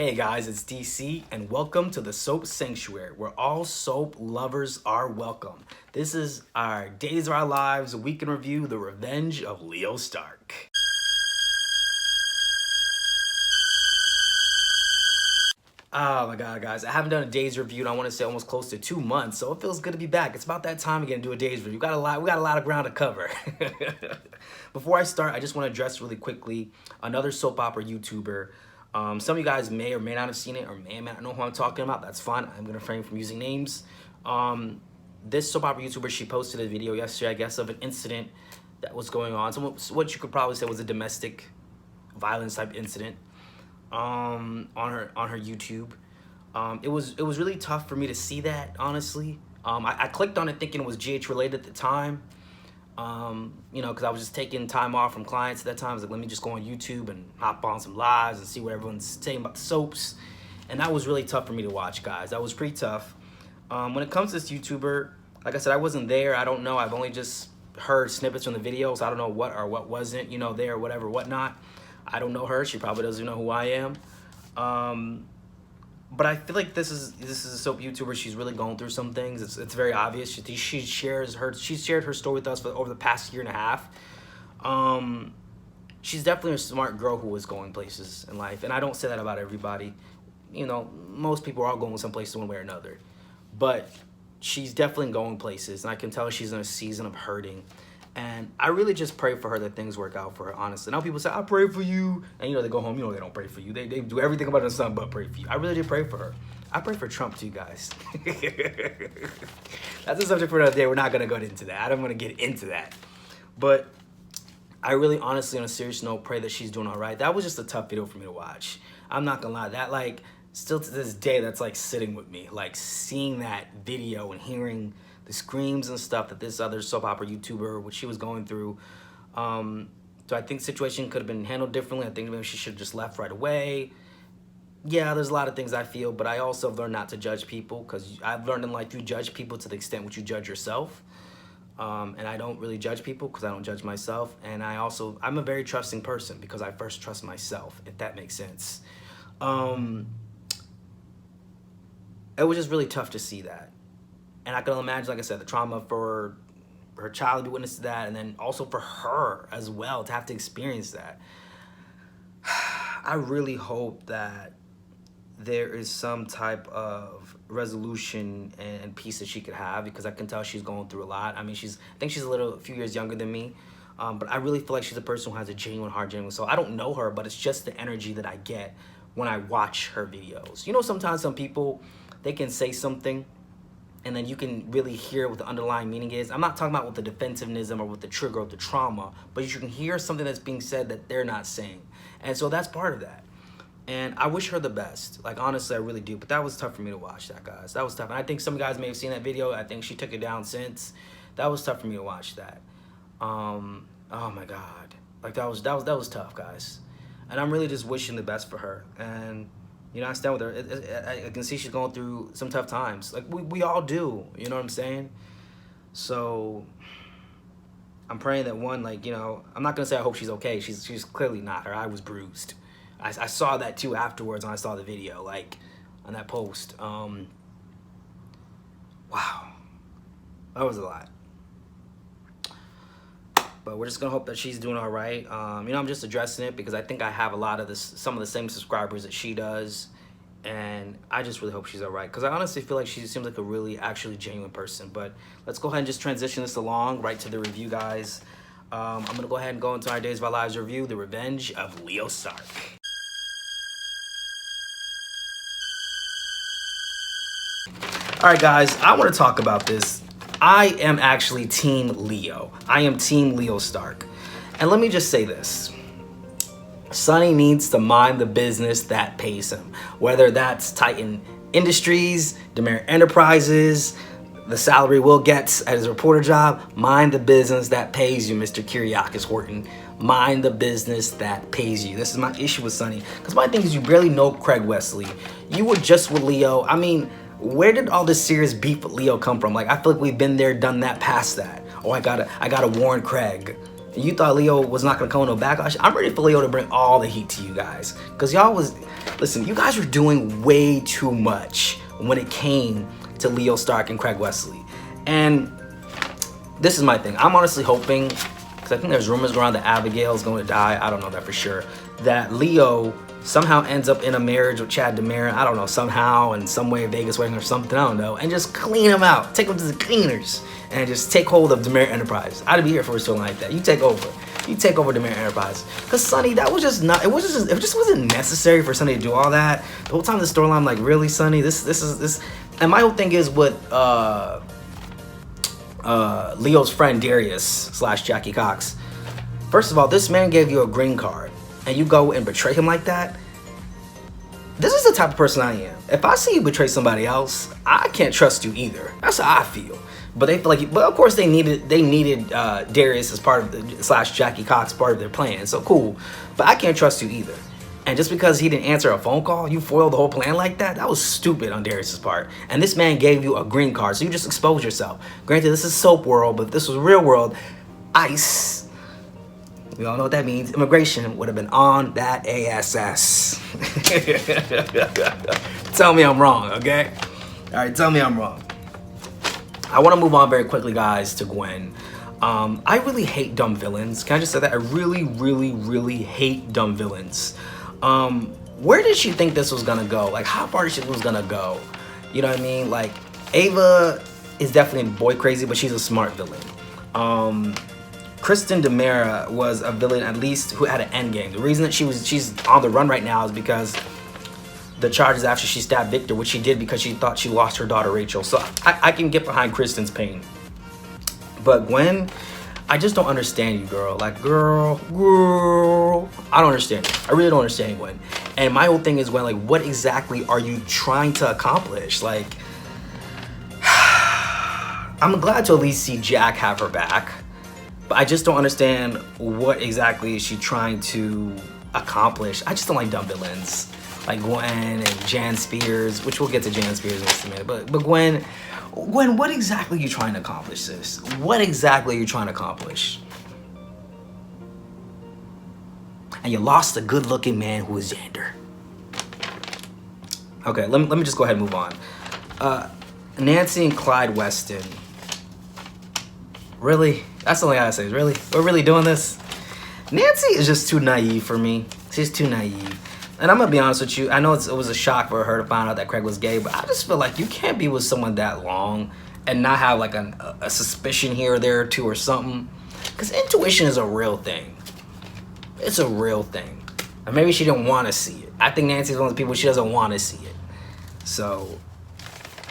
Hey guys, it's DC, and welcome to the Soap Sanctuary, where all soap lovers are welcome. This is our Days of Our Lives week in review, The Revenge of Leo Stark. Oh my god, guys, I haven't done a day's review in I want to say almost close to 2 months, so it feels good to be back. It's about that time again to do a day's review. We got a lot of ground to cover. Before I start, I just want to address really quickly another soap opera YouTuber. Some of you guys may or may not have seen it or may not know who I'm talking about. That's fine. I'm going to refrain from using names. This soap opera YouTuber, she posted a video yesterday, I guess, of an incident that was going on. So what you could probably say was a domestic violence type incident on her YouTube. It was really tough for me to see that, honestly. I clicked on it thinking it was GH related at the time. You know, because I was just taking time off from clients at that time. I was like, let me just go on YouTube and hop on some lives and see what everyone's saying about the soaps. And that was really tough for me to watch, guys. That was pretty tough. When it comes to this YouTuber, like I said, I wasn't there. I don't know. I've only just heard snippets from the videos. I don't know what or what wasn't, you know, there, whatever, whatnot. I don't know her. She probably doesn't know who I am. But I feel like this is a soap YouTuber. She's really going through some things. It's very obvious. She shared her story with us for over the past year and a half. She's definitely a smart girl who is going places in life, and I don't say that about everybody. You know, most people are all going some places one way or another, but she's definitely going places, and I can tell she's in a season of hurting. And I really just pray for her that things work out for her, honestly. Now people say, I pray for you. And, you know, they go home, you know, they don't pray for you. They do everything about the sun but pray for you. I really did pray for her. I pray for Trump too, guys. That's a subject for another day. We're not going to go into that. I don't want to get into that. But I really, honestly, on a serious note, pray that she's doing all right. That was just a tough video for me to watch. I'm not going to lie. That, like, still to this day, that's, like, sitting with me. Like, seeing that video and hearing the screams and stuff that this other soap opera YouTuber, what she was going through. So I think the situation could have been handled differently. I think maybe she should have just left right away. Yeah, there's a lot of things I feel, but I also have learned not to judge people, because I've learned in life you judge people to the extent which you judge yourself. And I don't really judge people because I don't judge myself. And I'm a very trusting person because I first trust myself, if that makes sense. It was just really tough to see that. And I can imagine, like I said, the trauma for her child to be witness to that, and then also for her as well to have to experience that. I really hope that there is some type of resolution and peace that she could have, because I can tell she's going through a lot. I mean, I think she's a few years younger than me, but I really feel like she's a person who has a genuine heart, so I don't know her, but it's just the energy that I get when I watch her videos. You know, sometimes some people, they can say something and then you can really hear what the underlying meaning is. I'm not talking about with the defensiveness or with the trigger of the trauma, but you can hear something that's being said that they're not saying. And so that's part of that. And I wish her the best. Like, honestly, I really do. But that was tough for me to watch that, guys. That was tough. And I think some of you guys may have seen that video. I think she took it down since. That was tough for me to watch that. Oh my God. Like, that was tough, guys. And I'm really just wishing the best for her. And you know, I stand with her. I can see she's going through some tough times. Like, we all do. You know what I'm saying? So I'm praying that like, you know, I'm not going to say I hope she's okay. She's clearly not. Her eye was bruised. I saw that, too, afterwards when I saw the video, like, on that post. Wow. That was a lot. But we're just going to hope that she's doing all right. You know, I'm just addressing it because I think I have some of the same subscribers that she does. And I just really hope she's all right, because I honestly feel like she seems like a really, actually genuine person. But let's go ahead and just transition this along right to the review, guys. I'm going to go ahead and go into our Days of Our Lives review, The Revenge of Leo Stark. All right, guys, I want to talk about this. I am actually Team Leo. I am Team Leo Stark. And let me just say this. Sonny needs to mind the business that pays him. Whether that's Titan Industries, Demare Enterprises, the salary Will gets at his reporter job, mind the business that pays you, Mr. Kyriakis Horton. Mind the business that pays you. This is my issue with Sonny. Because my thing is, you barely know Craig Wesley. You were just with Leo. I mean, where did all this serious beef with Leo come from? Like, I feel like we've been there, done that, past that. Oh, I gotta warn Craig. and you thought Leo was not gonna come with no backlash, I'm ready for Leo to bring all the heat to you guys. Cause y'all was, listen, you guys were doing way too much when it came to Leo Stark and Craig Wesley. And this is my thing. I'm honestly hoping, because I think there's rumors going around that Abigail's going to die. I don't know that for sure. That Leo somehow ends up in a marriage with Chad DeMera. I don't know, somehow, in some way, Vegas wedding or something. I don't know. And just clean him out. Take him to the cleaners. And just take hold of DeMera Enterprise. I'd be here for a story like that. You take over. You take over DeMera Enterprise. Because Sonny, that was just not, it just wasn't necessary for Sonny to do all that. The whole time the storyline, I'm like, really, Sonny? This. And my whole thing is with Leo's friend Darius / Jackie Cox. First of all, this man gave you a green card and you go and betray him like that. This is the type of person I am. If I see you betray somebody else, I can't trust you either. That's how I feel. But they feel like, but of course they needed Darius as part of the / Jackie Cox part of their plan. So cool, but I can't trust you either. And just because he didn't answer a phone call, you foiled the whole plan like that? That was stupid on Darius's part. And this man gave you a green card, so you just exposed yourself. Granted, this is soap world, but if this was real world, ICE, we all know what that means, immigration would have been on that ASS. Tell me I'm wrong, okay? All right, tell me I'm wrong. I want to move on very quickly, guys, to Gwen. I really hate dumb villains. Can I just say that? I really, really, really hate dumb villains. Where did she think this was gonna go? Like, how far did she think it was gonna go? You know what I mean? Like, Ava is definitely boy crazy, but she's a smart villain. Kristen DeMera was a villain, at least, who had an end game. The reason that she's on the run right now is because the charges after she stabbed Victor, which she did because she thought she lost her daughter Rachel. So I can get behind Kristen's pain. But Gwen, I just don't understand you, girl. Like, girl, I don't understand you. I really don't understand Gwen. And my whole thing is, Gwen, like, what exactly are you trying to accomplish? Like, I'm glad to at least see Jack have her back, but I just don't understand what exactly is she trying to accomplish. I just don't like dumb villains like Gwen and Jan Spears, which we'll get to Jan Spears in just a minute. But Gwen, what exactly are you trying to accomplish, sis? What exactly are you trying to accomplish? And you lost a good-looking man who was Xander. Okay, let me just go ahead and move on. Nancy and Clyde Weston. Really? That's the only I gotta say. Really? We're really doing this? Nancy is just too naive for me. She's too naive. And I'm gonna be honest with you, I know it was a shock for her to find out that Craig was gay, but I just feel like you can't be with someone that long and not have like a suspicion here or there or two or something. Because intuition is a real thing. It's a real thing. And maybe she didn't want to see it. I think Nancy's one of the people, she doesn't want to see it. So,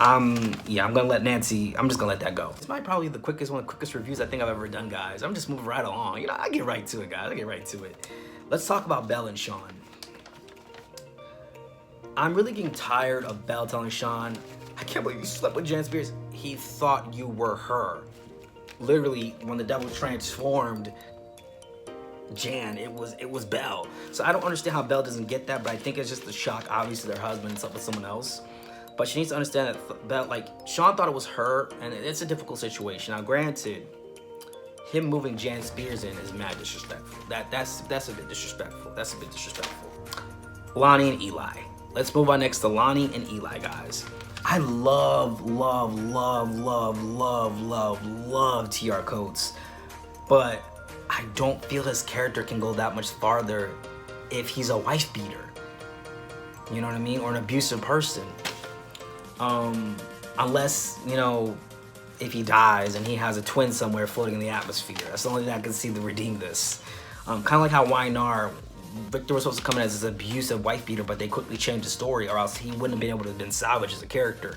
I'm gonna let Nancy, I'm just gonna let that go. This might probably be one of the quickest reviews I think I've ever done, guys. I'm just moving right along. You know, I get right to it, guys. I get right to it. Let's talk about Belle and Sean. I'm really getting tired of Belle telling Sean, I can't believe you slept with Jan Spears. He thought you were her. Literally, when the devil transformed Jan, it was Belle. So I don't understand how Belle doesn't get that, but I think it's just the shock, obviously, their husband slept with someone else. But she needs to understand that Belle, like, Sean thought it was her, and it's a difficult situation. Now, granted, him moving Jan Spears in is mad disrespectful. That's a bit disrespectful. That's a bit disrespectful. Lonnie and Eli. Let's move on next to Lonnie and Eli, guys. I love TR Coates, but I don't feel his character can go that much farther if he's a wife beater. You know what I mean? Or an abusive person. Unless, you know, if he dies and he has a twin somewhere floating in the atmosphere. That's the only thing I can see to redeem this. Kind of like how Wynar, Victor was supposed to come in as an abusive wife beater, but they quickly changed the story, or else he wouldn't have been able to have been salvaged as a character.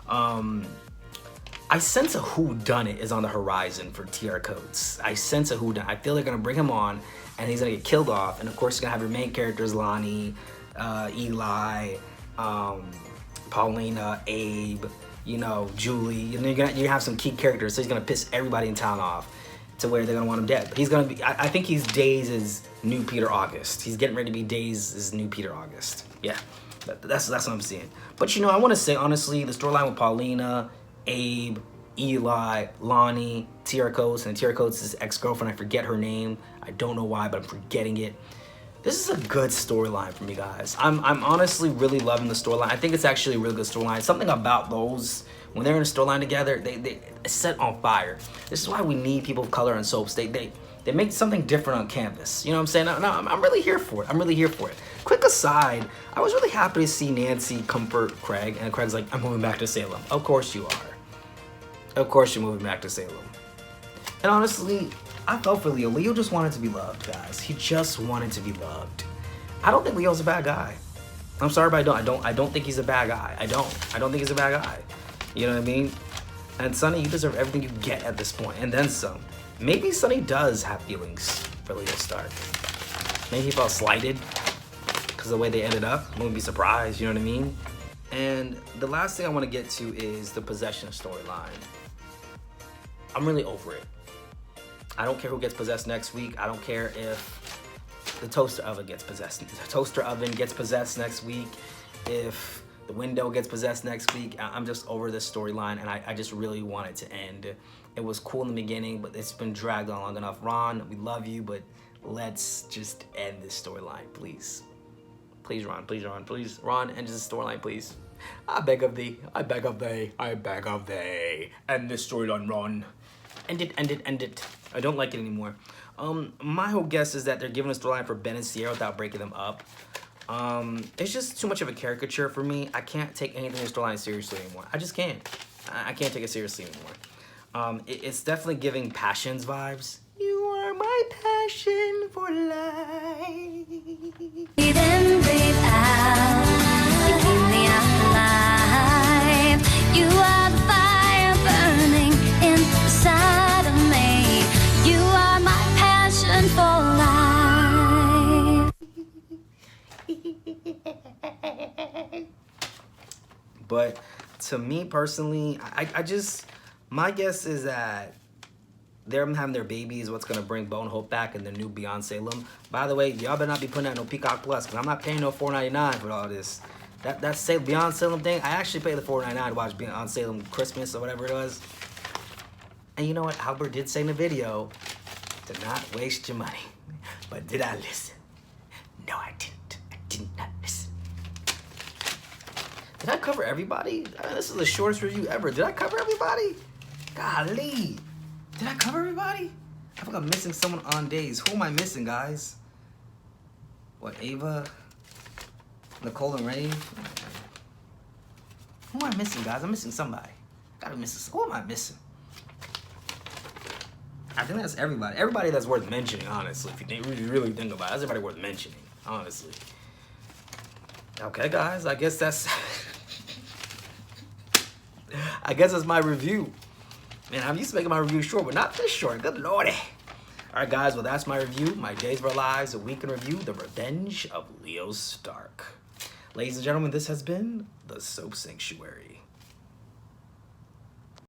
I sense a whodunit is on the horizon for TR Coates. I sense a whodunit. I feel they're gonna bring him on, and he's gonna get killed off. And of course, you're gonna have your main characters: Lonnie, Eli, Paulina, Abe, you know, Julie. And you're gonna have some key characters, so he's gonna piss everybody in town off to where they're gonna want him dead. But he's gonna be, I think he's Days' new Peter August. He's getting ready to be Days' new Peter August. Yeah, that's what I'm seeing. But you know, I wanna say honestly, the storyline with Paulina, Abe, Eli, Lonnie, Tiara Coates, and Tiara Coates' ex-girlfriend. I forget her name. I don't know why, but I'm forgetting it. This is a good storyline for me, guys. I'm honestly really loving the storyline. I think it's actually a really good storyline. Something about those, when they're in a storyline together, they set on fire. This is why we need people of color in soaps. They make something different on canvas. You know what I'm saying? No, I'm really here for it. I'm really here for it. Quick aside, I was really happy to see Nancy comfort Craig, and Craig's like, I'm moving back to Salem. Of course you are. Of course you're moving back to Salem. And honestly, I felt for Leo. Leo just wanted to be loved, guys. He just wanted to be loved. I don't think Leo's a bad guy. I'm sorry, but I don't think he's a bad guy. I don't think he's a bad guy. You know what I mean? And Sonny, you deserve everything you get at this point, and then some. Maybe Sonny does have feelings for Leo Stark. Maybe he felt slighted because of the way they ended up. I wouldn't be surprised, you know what I mean? And the last thing I want to get to is the possession storyline. I'm really over it. I don't care who gets possessed next week. I don't care if the toaster oven gets possessed. The toaster oven gets possessed next week. If the window gets possessed next week. I'm just over this storyline, and I just really want it to end. It was cool in the beginning, but it's been dragged on long enough. Ron, we love you, but let's just end this storyline, please. Please, Ron, please, Ron, please. Ron, end this storyline, please. I beg of thee, I beg of thee, I beg of thee. End this storyline, Ron. End it, end it, end it. I don't like it anymore. My whole guess is that they're giving a storyline for Ben and Sierra without breaking them up. It's just too much of a caricature for me. I can't take anything in the storyline seriously anymore. I just can't. I can't take it seriously anymore. It's definitely giving Passions vibes. You are my passion for life. Breathe in, breathe out. You keep me alive. You are the fire burning inside of me. You are my passion for life. But to me personally, I just, my guess is that them having their baby is what's gonna bring Bone Hope back in the new Beyond Salem. By the way, y'all better not be putting out no Peacock Plus, because I'm not paying no $4.99 for all this. That's Beyond Salem thing. I actually paid the $4.99 to watch Beyond Salem Christmas or whatever it was. And you know what? Albert did say in the video, to not waste your money. But did I listen? No, I didn't. I did not listen. Did I cover everybody? This is the shortest review ever. Did I cover everybody? Golly. Did I cover everybody? I think I'm missing someone on days. Who am I missing, guys? What, Ava? Nicole and Ray? Who am I missing, guys? I'm missing somebody. Gotta be missing. Who am I missing? I think that's everybody. Everybody that's worth mentioning, honestly. If you really think about it, that's everybody worth mentioning, honestly. Okay, guys. I guess that's... I guess that's my review. Man, I'm used to making my review short, but not this short. Good lordy. All right, guys. Well, that's my review. My Days of Our Lives, a week in review. The Revenge of Leo Stark. Ladies and gentlemen, this has been The Soap Sanctuary.